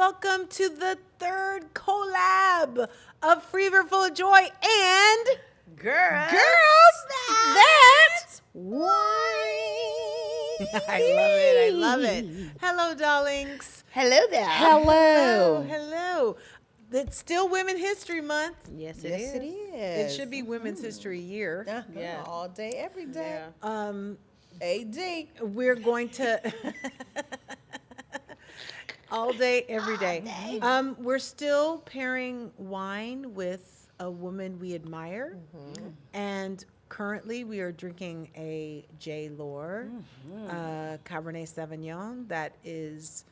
welcome to the third collab of Fever Full of Joy and Girls That Wine. I love it. Hello, darlings. Hello there. Hello. It's still Women's History Month. Yes, Yes, it is. It should be Women's History Year. Yeah. All day, every day. AD. We're going to all day, every day. We're still pairing wine with a woman we admire, and currently we are drinking a J. Lohr Cabernet Sauvignon that is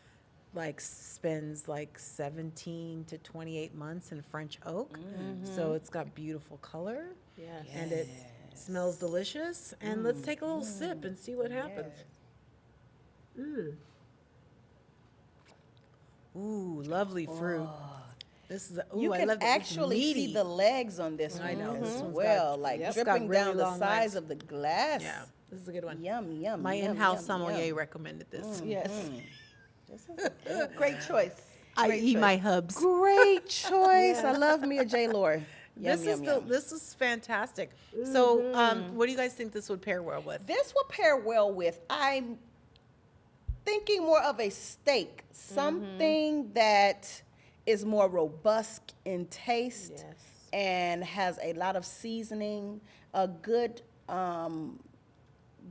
spends 17 to 28 months in French oak, so it's got beautiful color, and it smells delicious. And let's take a little sip and see what happens. Ooh, lovely fruit. This is You I can love it. It's actually meaty. see the legs on this one. I know. This as one's well, got- like it's dripping got really down the long size legs. of the glass. Yeah, this is a good one. Yum. My yum, in-house yum, sommelier yum. recommended this. Yes. This is a great choice. I Great eat choice. my hubs. Great choice. I love me a J. Lohr. Yum, This is fantastic. So, what do you guys think this would pair well with? This will pair well with, I'm thinking more of a steak, something that is more robust in taste Yes. and has a lot of seasoning, a good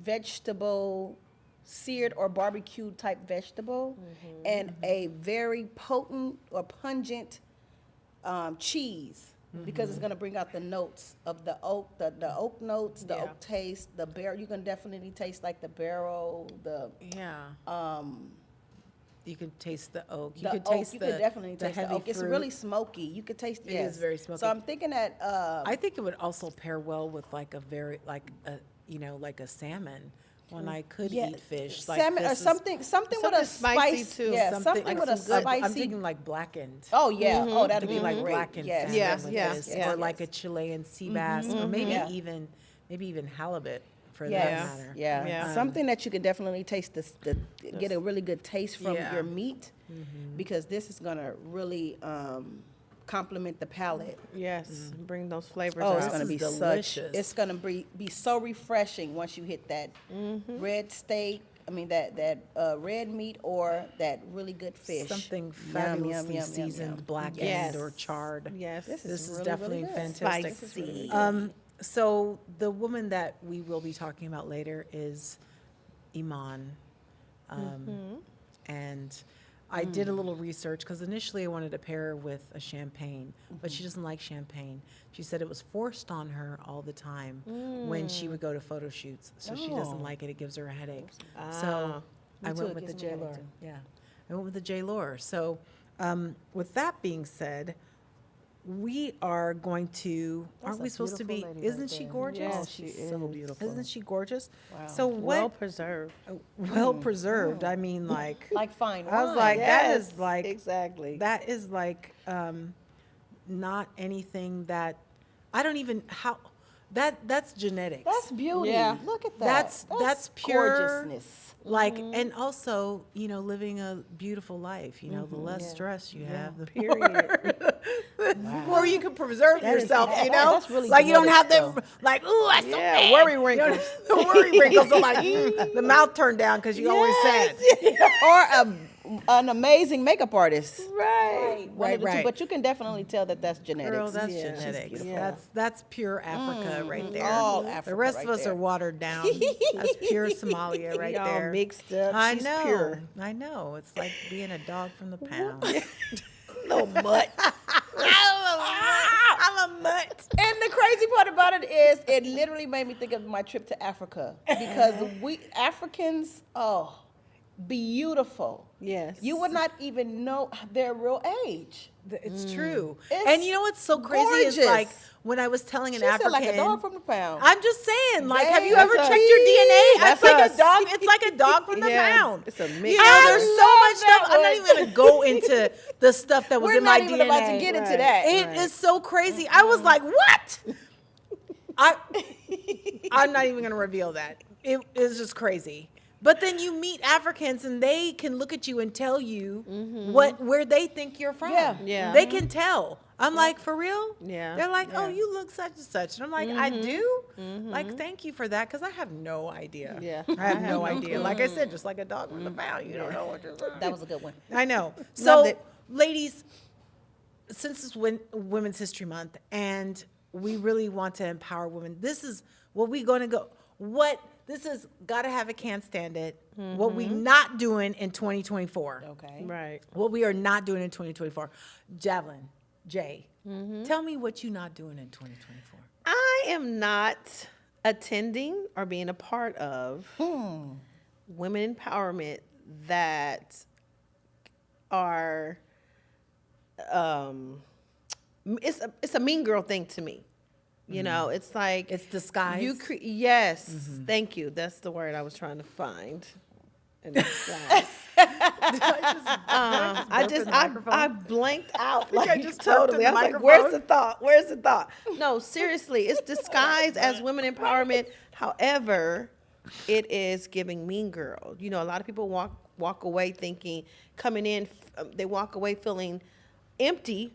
vegetable, seared or barbecued type vegetable, and a very potent or pungent cheese. Because it's going to bring out the notes of the oak, the oak notes, the oak taste, the barrel. You can definitely taste like the barrel, You could taste the oak. You the could oak. taste You the could definitely taste the heavy oak. It's fruit. really smoky. You could taste. It Yes. is very smoky. So I'm thinking that. I think it would also pair well with like a salmon. When I could eat fish, salmon or something with a something spicy, spice. too. Yeah, something like with a some good- spicy. I'm thinking like blackened. Oh yeah. Oh, that'd Maybe be like great. blackened Yes. salmon Yes, with yes, this, yes. or like a Chilean sea bass, or maybe Yeah. even halibut for Yes. that matter. Yeah. Yeah. Something that you can definitely taste get a really good taste from Yeah. your meat, because this is gonna really complement the palate. Yes. Bring those flavors Oh, out. it's gonna is be delicious. It's gonna be so refreshing once you hit that red steak. I mean that red meat or that really good fish. Something Yum, fabulously yum, seasoned, yum. blackened Yes. or charred. Yes. This This is really, definitely really good. fantastic. Spicy. So the woman that we will be talking about later is Iman, and I did a little research because initially I wanted to pair her with a champagne, but she doesn't like champagne. She said it was forced on her all the time when she would go to photo shoots, so she doesn't like it. It gives her a headache. So I Me too, went it with the gives me a J. headache Lohr. too. Yeah, I went with the J. Lohr. So with that being said, we are going to. Aren't we supposed to be? beautiful lady Isn't right she there. gorgeous? Yes, she is. So beautiful. Isn't she gorgeous? Wow. So Well what? preserved. Well preserved. I mean, like Like fine wine. I was like, that Yes, is like exactly. that is like not anything that I don't even how that's genetics. That's beauty. Yeah. Look at that. That's pure gorgeousness. like, and also, living a beautiful life. The less stress you have, the more you can preserve yourself. that's really like you don't have genetics, them like, ooh, I so Yeah, bad. worry You know, wrinkles. the worry wrinkles are like the mouth turned down because you always sad. Or an amazing makeup artist. Right. One of the two, right. but you can definitely tell that that's genetics. Girl, that's Yeah. genetics. She's beautiful. That's pure Africa right there. All the Africa rest right of us there. are watered down. That's pure Somalia right We all there. mixed up. I She's know. pure. I know. It's like being a dog from the pound. Little mutt. I'm a mutt. And the crazy part about it is, it literally made me think of my trip to Africa, because we Africans, beautiful. Yes. You would not even know their real age. It's true. It's And you know what's so crazy is gorgeous. like when I was telling an She African, said like a dog from the pound. I'm just saying, like, have you That's ever us. checked your DNA? That's It's like us. a dog. It's like a dog from the Yeah, pound. it's a You mix. know, there's so I much love stuff. I'm not that even gonna go into the stuff that was We're in my not even DNA. about to get into Right. that. It is so crazy. I was like, what? I'm not even gonna reveal that. It is just crazy. But then you meet Africans and they can look at you and tell you where they think you're from. Yeah. Yeah. They can tell. I'm like, for real? Yeah. They're like, oh, Yeah. you look such and such. And I'm like, I do? Like, thank you for that, because I have no idea. Yeah. I have no idea. Like I said, just like a dog with a pound, you don't know what you're saying. That was a good one. I know. Loved So, it. ladies, since it's Women's History Month and we really want to empower women, this is what we're going to go. This is gotta have it, can't stand it. What we not doing in 2024. Okay. Right. What we are not doing in 2024. Javelin, Jay, tell me what you not doing in 2024. I am not attending or being a part of women empowerment that are it's a mean girl thing to me. You know, it's like It's disguised. Yes, thank you. That's the word I was trying to find. And disguise. I blanked out like I just tapped in totally. the I was like, microphone. where's the thought? Where's the thought? No, seriously, it's disguised as women empowerment. However, it is giving mean girl. You know, a lot of people walk away thinking, coming in, they walk away feeling empty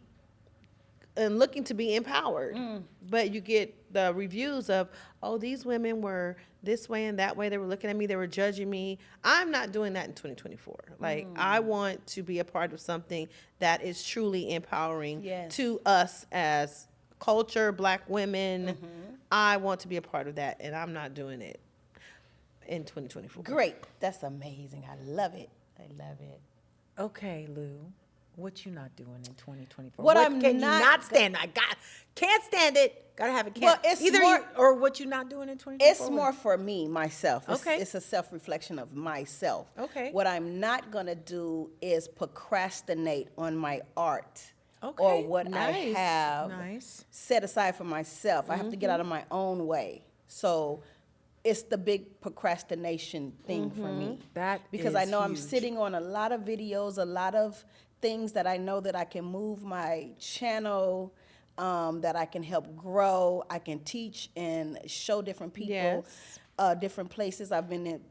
and looking to be empowered. But you get the reviews of, oh, these women were this way and that way. They were looking at me. They were judging me. I'm not doing that in 2024. Like, I want to be a part of something that is truly empowering Yes. to us as culture, Black women. I want to be a part of that, and I'm not doing it in 2024. Great. That's amazing. I love it. I love it. Okay, Lou, what you not doing in 2024? What I'm can not you not stand? Can't stand it. Gotta have it. Can't. Well, it's Either more- you or what you not doing in 2024. It's more for me, myself. Okay. It's a self-reflection of myself. Okay. What I'm not going to do is procrastinate on my art Okay. or what I Nice. have Nice. set aside for myself. I have to get out of my own way. So it's the big procrastination thing for me. That Because I is know I'm huge. sitting on a lot of videos, a lot of things that I know that I can move my channel, that I can help grow. I can teach and show different people, Yes. different places. I've been in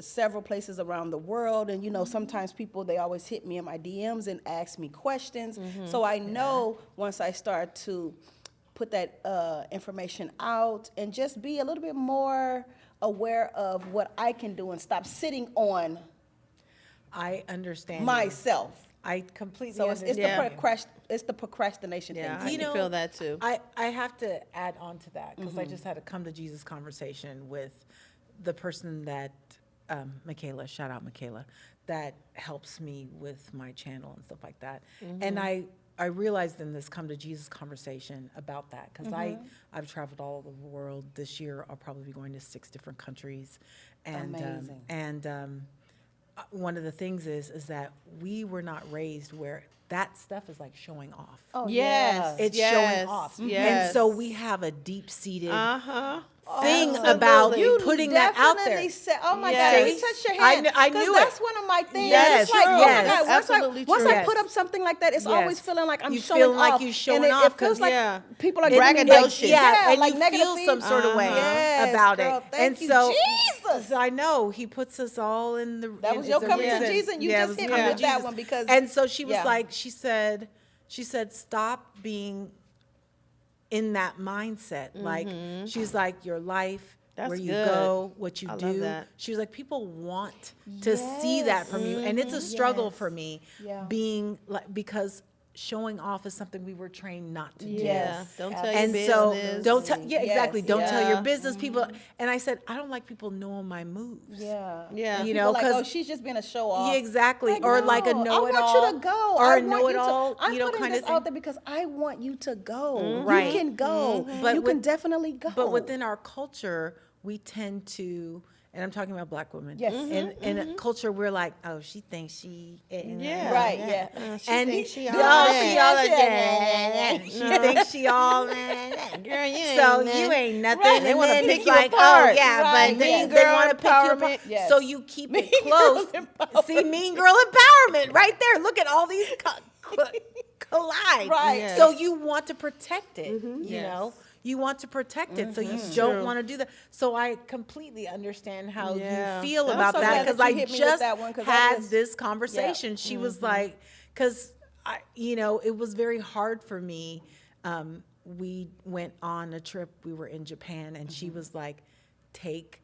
several places around the world, and you know, sometimes people, they always hit me in my DMs and ask me questions. So I know once I start to put that information out and just be a little bit more aware of what I can do and stop sitting on I understand you. myself. I completely So it's understand. it's the procrastination Yeah, thing. I You can know, feel that too. I have to add on to that because I just had a come to Jesus conversation with the person that, Michaela, shout out Michaela, that helps me with my channel and stuff like that. And I realized in this come to Jesus conversation about that because I've traveled all over the world. This year I'll probably be going to 6 different countries. And, Amazing. one of the things is that we were not raised where that stuff is like showing off. Oh, Yes. It's yes, showing off. Yes. And so we have a deep-seated Uh-huh. thing Absolutely. about You putting that out Definitely there. said, oh my Yes. God, you touched your I hand. kn- I knew 'Cause that's one of my things. Yes, It's like, true. oh my Yes. God, Absolutely once true. I put up something like that, it's Yes. always feeling like I'm You showing feel like off. you showing and off it feels 'cause- like Yeah. people are It's giving me braggadocious. Yeah, and like you negative feel some sort of way Yes, about girl, it. thank And you, so, Jesus. so I know he puts us all in the. That in- was your it's a coming to reason. Jesus, and you Yeah, it just was hit me coming with to that Jesus. one because- And so she was yeah. like, she said, stop being in that mindset. Like she's like your life. That's where you good. go, what you I love do. that. She was like, people want to see that from you, and it's a struggle Yes. for me, Yeah. being like because showing off is something we were trained not to do. Yeah. Yes. Don't tell your And business. so don't tell, yeah, exactly. Yes, Don't tell your yeah. business people. And I said, I don't like people knowing my moves. Yeah. Yeah. And You people know, like, 'cause- oh, she's just being a show off. Yeah, exactly. Or like a no, know-it-all. I want you to go. Or I a want you to- know-it-all, I'm you know, putting kind this of thing. out there because I want you to go. Right. You can go. But you can with- definitely go. But within our culture, we tend to, and I'm talking about Black women. Yes. In a culture, we're like, oh, she thinks she. Yeah. Right, yeah. She And thinks she oh, all that. she all Yeah. that. She thinks she all that. Girl, you ain't So nothing. you ain't nothing. Right. And They wanna then pick it's you like, apart. oh yeah, Right, but then yes. they want to pick you apart. empowerment. Yes. So you keep Mean it close. Girl empowerment. See, mean girl empowerment right there. Look at all these collide. Right. Yes. So you want to protect it. You Yes. know, you want to protect it, so you That's don't true. want to do that. So I completely understand how Yeah. you feel I'm about so that, glad because that I you hit me with just that one, 'cause had that is- this conversation. She was like, because it was very hard for me. We went on a trip. We were in Japan, and she was like, take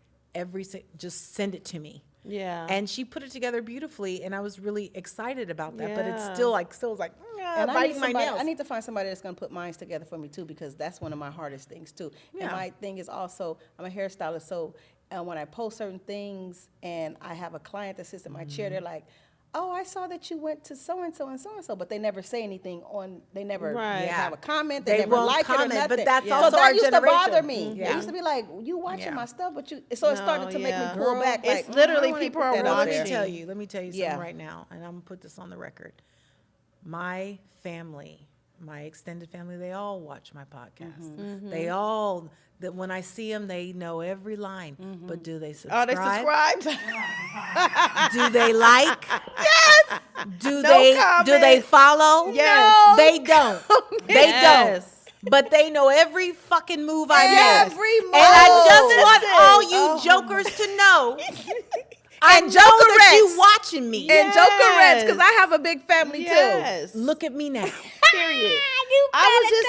just send it to me. Yeah. And she put it together beautifully, and I was really excited about that. But it's Yeah. still was like And biting my nails. I need to find somebody that's going to put mine together for me too, because that's one of my hardest things too. Yeah. And my thing is also, I'm a hairstylist, so when I post certain things and I have a client that sits in my chair, they're like, oh, I saw that you went to so-and-so and so-and-so, but they never say anything they never Right. have a comment, They they never won't like comment, it or but nothing. that's So also that our used to generation. bother me. Yeah. It used to be like, you watching Yeah. my stuff, but so it started No, to make me yeah. pull back. It's Like, literally I wanna people put are that out Let me there. tell you something Yeah. right now, and I'm gonna put this on the record. My family, my extended family, they all watch my podcast. They all, that when I see them, they know every line. But do they Oh, subscribe? they subscribed? Do they like? Yes. Do No they comment. follow? Yes. They don't. They Yes. don't. But they know every fucking move I make. Every And I just move. want all you Oh. jokers to know. I know Joker that you Rex. watching me. And Joker Reds, because Yes. I have a big family too. Yes. Look at me now. Period. I was just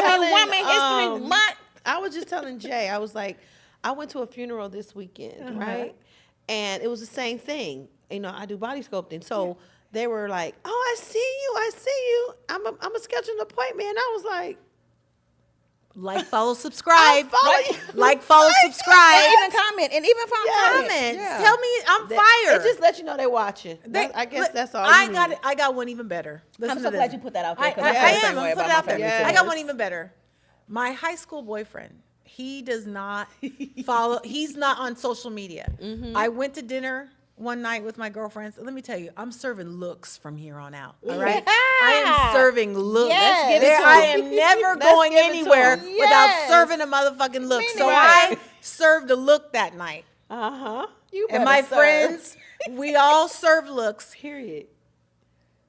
telling I was just telling Jay, I was like, I went to a funeral this weekend, right? And it was the same thing. You know, I do body sculpting. So they were like, oh, I see you. I'm a schedule an appointment. And I was like, Like, follow, subscribe. follow you. Like, follow, subscribe. And even comment. And even from Comments. Yeah. Tell me I'm fired. It just let you know they're watching. I guess that's all I you got need. it. I got one even better. Listen I'm to so glad this. you put that out there. I 'cause I feel the am. same way I'm put about it my out there. family, Yes. too. I got one even better. My high school boyfriend, he does not follow. He's not on social media. I went to dinner one night with my girlfriends. Let me tell you, I'm serving looks from here on out. All right, I am serving looks. Yes. Let's give it to I him. am never Let's going give it to anywhere him. without Yes. serving a motherfucking look. So Right. I served a look that night, Uh-huh. You and better my serve. friends, we all served looks. Period.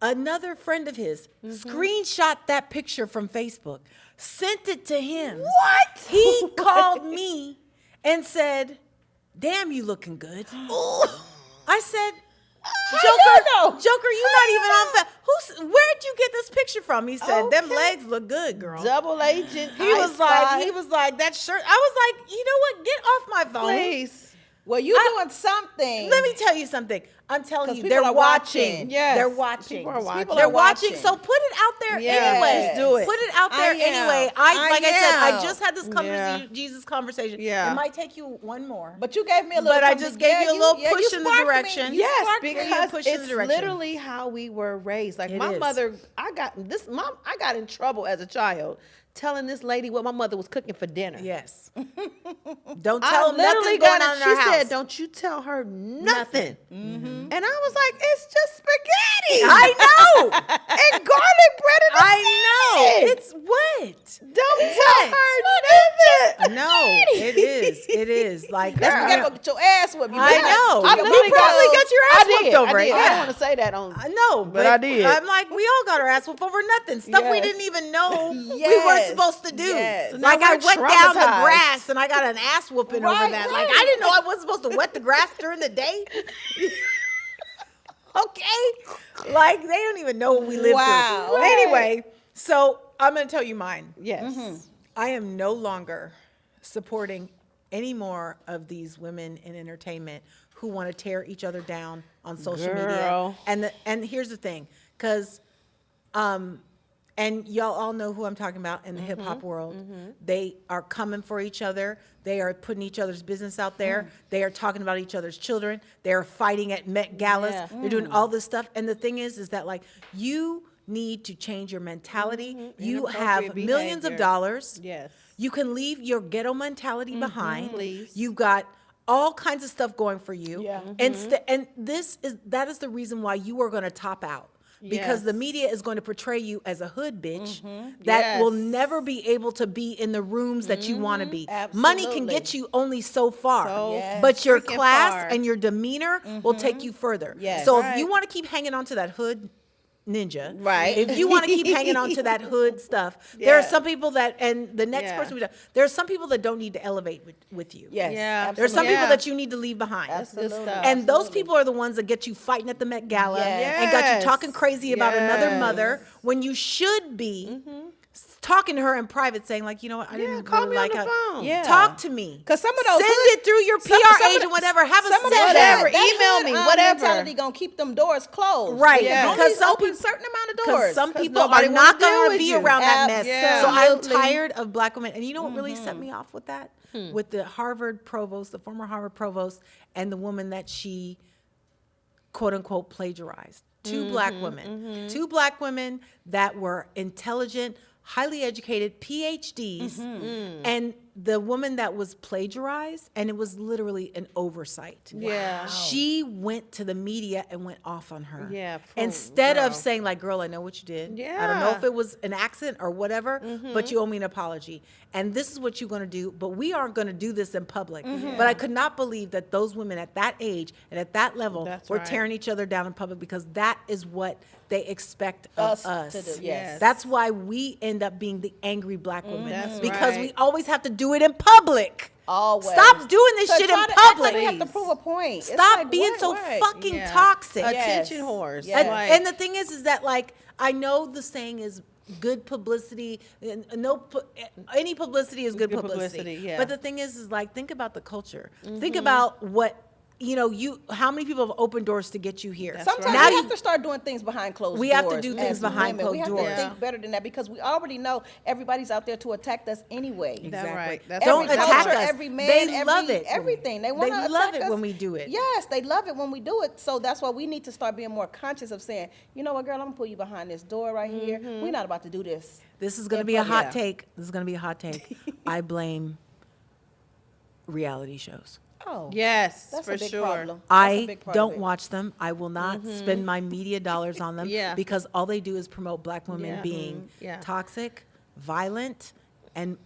Another friend of his screenshot that picture from Facebook, sent it to him. What? He called me and said, "Damn, you looking good." I said, Joker, you not even on where'd you get this picture from? He said, them Okay. legs look good, girl. Double agent. He was like, that shirt. I was like, you know what? Get off my phone. Please. Well, you doing something. Let me tell you something. I'm telling 'Cause you, people they're are watching. watching. Yes. They're watching. People are watching. People They're are watching. watching. So put it out there Yes. anyway. Do it. Put it out there I am. anyway. Like I said, I just had this Yeah. Jesus conversation. Yeah. It might take you one more. But you gave me a little. But I something. just gave you a little you push in the sparked me. direction. You Yes, sparked me. because push in the it's direction. literally how we were raised. Like It my is. mother, I got in trouble as a child telling this lady what my mother was cooking for dinner. Yes. Don't I tell them literally nothing's going got on it. in our She house. said, "Don't you tell her nothing." And I was like, "It's just spaghetti." I know. and garlic bread and a I know. salad. It's what? Don't tell her nothing. No, it is. It is. Like, That's girl, what you gotta go get your ass whooped. You I better- know. I You literally probably got- got your ass I did, whooped over I it. did. I Yeah. don't want to say that on. I know, but I did. I'm like, we all got our ass whooped over nothing. Stuff we Yes. didn't even know we weren't Yes. supposed to do. Yes. So now Like, I we're went down the traumatized. grass and I got an ass whooping over Right, that. Like, right. I didn't know I wasn't supposed to wet the grass during the day. Okay? Like, they don't even know what we lived Wow. through. Right. Anyway, so I'm going to tell you mine. Yes. I am no longer supporting any more of these women in entertainment who want to tear each other down on social Girl. media. And here's the thing, because and y'all all know who I'm talking about in the hip hop world. They are coming for each other. They are putting each other's business out there. They are talking about each other's children. They are fighting at Met Galas. Yeah. They're doing all this stuff. And the thing is that, like, you need to change your mentality. You have Inappropriate millions of behavior. dollars. Yes. You can leave your ghetto mentality behind. Please. You got all kinds of stuff going for you. Yeah. And that is the reason why you are going to top out. Because Yes. the media is going to portray you as a hood bitch that will Yes. never be able to be in the rooms that you want to be. Money can Absolutely. get you only so far, So Yes. but your freaking class far. and your demeanor will take you further. Yes. So if Right. you want to keep hanging on to that hood ninja. Right. If you want to keep hanging on to that hood stuff, there are Yeah. some people that, and the next Yeah. person, there are some people that don't need to elevate with you. Yes. Yeah. There's some Yeah. people that you need to leave behind. That's good Absolutely. stuff. And those Absolutely. people are the ones that get you fighting at the Met Gala Yes. and got you Yes. talking crazy about another Yes. mother when you should be talking to her in private saying, like, you know what, I didn't call really me on like the her. phone. Yeah. Talk to me. 'Cause some of those Send hood- it through your PR some of agent, the- whatever. Have a Some of session. that, Whatever. Email me, whatever. mentality gonna keep them doors closed. Right, Yeah. Because because some open people, certain amount of because doors. some 'Cause people nobody are wanna not deal going to with be you. around that mess. Yeah. So I'm Absolutely. tired of black women. And you know what really set me off with that? With the Harvard provost, the former Harvard provost, and the woman that she quote unquote plagiarized. Two black women that were intelligent, highly educated, PhDs, and the woman that was plagiarized, and it was literally an oversight. Yeah. She went to the media and went off on her. Yeah, Instead girl. of saying, like, girl, I know what you did. I don't know Yeah. if it was an accident or whatever, but you owe me an apology. And this is what you're going to do, but we aren't going to do this in public. But I could not believe that those women at that age and at that level That's were right. tearing each other down in public, because that is what they expect of Us us. to do, yes. That's why we end up being the angry black women, That's because right. we always have to do it in public. Always. Stop doing this So shit try in to act like public. we have to prove a point. It's Stop like, being what, so what? fucking Yeah. toxic. Attention Yes. whores. Yes. Like, And the thing is that, like, I know the saying is good publicity. Any publicity is good Good publicity. publicity, yeah. But the thing is like, think about the culture. Think about what, how many people have opened doors to get you here. That's Sometimes Now we you- have to start doing things behind closed doors. We have to do things as behind women. We closed have doors. to think better than that, because we already know everybody's out there to attack us anyway. That's right. That's Don't right. attack culture, us. every man, They love every- it. everything. They want to love attack it us. when we do it. Yes, they love it when we do it. So that's why we need to start being more conscious of saying, you know what, girl, I'm gonna pull you behind this door right here. We're not about to do this. This is going to In be a public. hot take. This is going to be a hot take. I blame reality shows. Oh, Yes, that's for a big sure. problem. That's a I big part of don't it. watch them. I will not spend my media dollars on them, Yeah. because all they do is promote black women Yeah. being Yeah. toxic, violent, and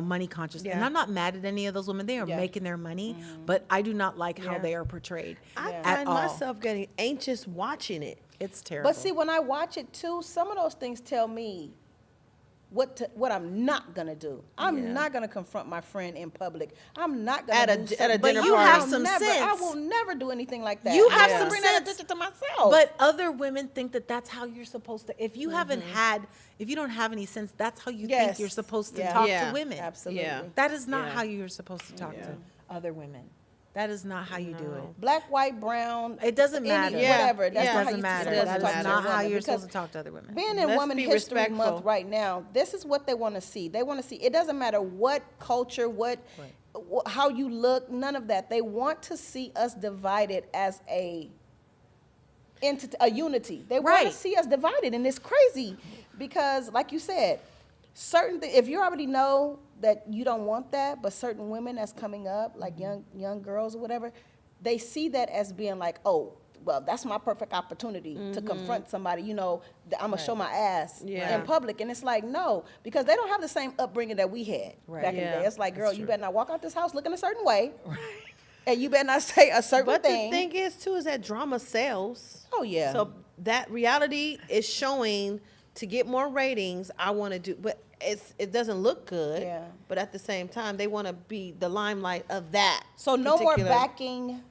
money conscious. And Yeah. I'm not mad at any of those women. They are Yeah. making their money, but I do not like how Yeah. they are portrayed I Yeah. at find all. myself getting anxious watching it. It's terrible. But see, when I watch it too, some of those things tell me what I'm not gonna do. I'm Yeah. not gonna confront my friend in public. I'm not gonna At a- do at a something- dinner But you have I'll some never, I sense. will never do anything like that. You I have will some bring that sense. attention to myself. But other women think that that's how you're supposed to. If you if you don't have any sense, that's how you think Yes. you're supposed to Yeah. talk Yeah. to women. Absolutely. Yeah. That is not Yeah. how you're supposed to talk to other women. That is not how you do it. Black, white, brown. It doesn't any- matter. Yeah. Whatever. That's It not how doesn't you're matter. supposed That to is talk to a not how woman, you're because supposed to talk to other women. Being in Let's Women be History respectful. Month right now, this is what they want to see. They want to see. It doesn't matter what culture, how you look, none of that. They want to see us divided as a entity, a unity. They want Right. to see us divided, and it's crazy because, like you said, if you already know that you don't want that, but certain women that's coming up, like young girls or whatever, they see that as being like, oh, well, that's my perfect opportunity to confront somebody. I'm gonna show my ass Yeah. in public, and it's like, no, because they don't have the same upbringing that we had Right. back in the Yeah. day. It's like, girl, That's you true. better not walk out this house looking a certain way, and you better not say a certain But thing. the thing is, too, is that drama sells. Oh, yeah. So that reality is showing to get more ratings. I want to do, but it doesn't look good. Yeah. But at the same time, they want to be the limelight of that. So no more particular- backing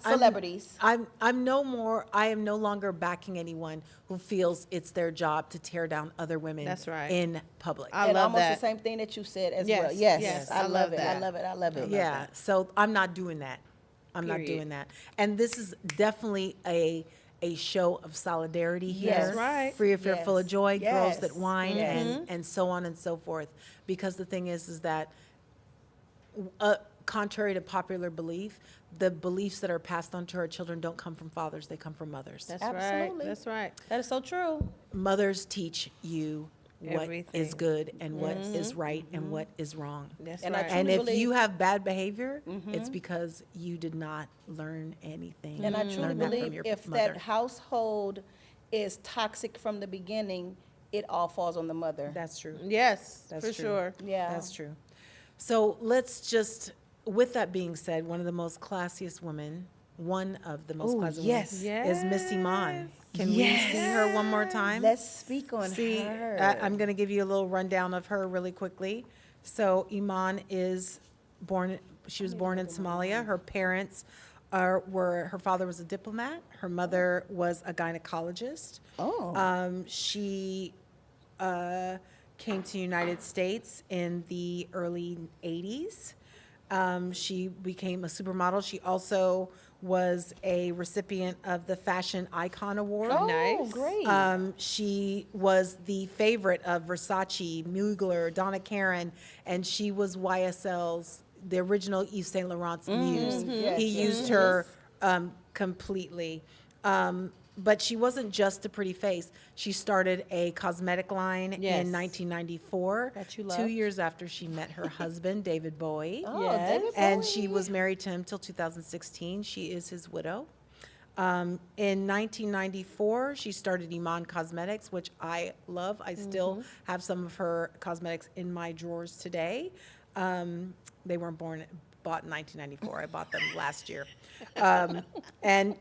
celebrities. I am no longer backing anyone who feels it's their job to tear down other women. That's right. In public. I And love almost that. the same thing that you said as Yes, well. Yes, yes, I love it. I that. love it. I love it. Yeah, so I'm not doing that. I'm not Period. doing that. And this is definitely a show of solidarity here. That's right. Free of fear, full of Yes. joy, girls Yes. that whine, Yes. and so on and so forth. Because the thing is that contrary to popular belief, the beliefs that are passed on to our children don't come from fathers, they come from mothers. That's Absolutely. right. That's right. That is so true. Mothers teach you what Everything. is good and what is right and what is wrong. That's And I right. truly And if believe- you have bad behavior, it's because you did not learn anything. And I truly Learn that from believe your if mother. that household is toxic from the beginning, it all falls on the mother. That's true. Yes, That's for true. sure. Yeah. That's true. So let's just, with that being said, one of the most classiest women, one of the most Ooh, classiest yes. women is Miss Iman. Can we see her one more time? Let's speak on See, her. I'm going to give you a little rundown of her really quickly. So Iman she was born in Somalia. Her parents her father was a diplomat. Her mother was a gynecologist. Oh. She came to the United States in the early 80s. She became a supermodel. She also was a recipient of the Fashion Icon Award. Oh, Nice. great. She was the favorite of Versace, Mugler, Donna Karan, and she was the original Yves Saint Laurent's muse. Yes, He yes, used her completely. But she wasn't just a pretty face. She started a cosmetic line Yes. in 1994, That you 2 loved. years after she met her husband, David Bowie. Oh, Yes. David And Bowie. she was married to him till 2016. She is his widow. In 1994, she started Iman Cosmetics, which I love. I still have some of her cosmetics in my drawers today. They weren't bought in 1994. I bought them last year. And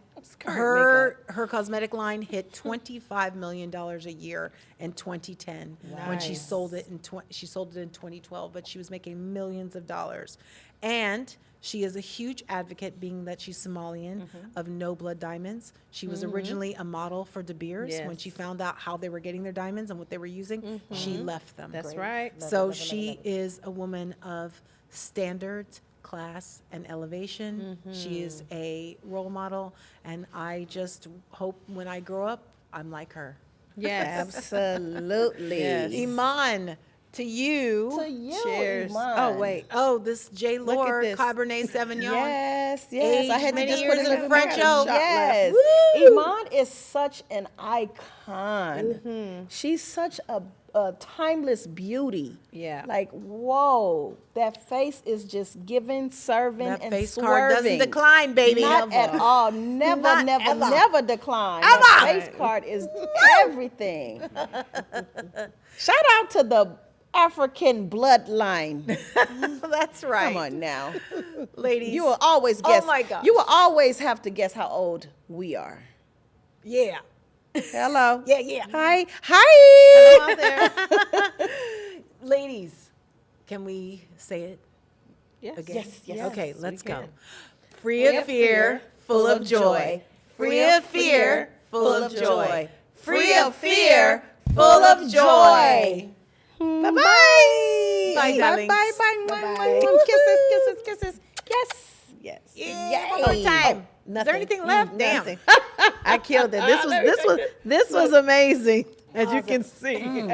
her cosmetic line hit $25 million a year in 2010 when she Nice. sold it she sold it in 2012, but she was making millions of dollars. And she is a huge advocate, being that she's Somalian, of no blood diamonds. She was originally a model for De Beers. When she Yes. found out how they were getting their diamonds and what they were using, she left them. That's right. So she is a woman of standards, class, and elevation. She is a role model, and I just hope when I grow up, I'm like her. Yes. Absolutely. Yes. Iman, to you. To you, Cheers. Iman. Oh, wait. Oh, this J. Look at Lore this. Cabernet Sauvignon. Yes, yes. I Aged had to many just years put it in in the French French oak. Yes. Woo! Iman is such an icon. She's such a timeless beauty. Yeah. Like, whoa, that face is just giving, serving, That and face swerving. card doesn't decline, baby. Not at all. Never, Not never, ever. never decline. Ever. That face card is everything. Shout out to the African bloodline. That's right. Come on now. Ladies. You will always guess. Oh my gosh. You will always have to guess how old we are. Yeah. Hello. Yeah, yeah. Hi. Hi. Hello out there. Ladies, can we say it Yes. again? Yes, yes. Okay, we let's go. can. Free of fear, full of joy. Free of fear, full of joy. Free of fear, full of joy. Bye-bye. Bye, darlings. Bye, bye, bye. Bye-bye. Kisses, kisses, kisses. Yes. Yes. Yeah, one more time. Is there anything left? Damn. Nothing. I killed it. This was amazing, as you can see.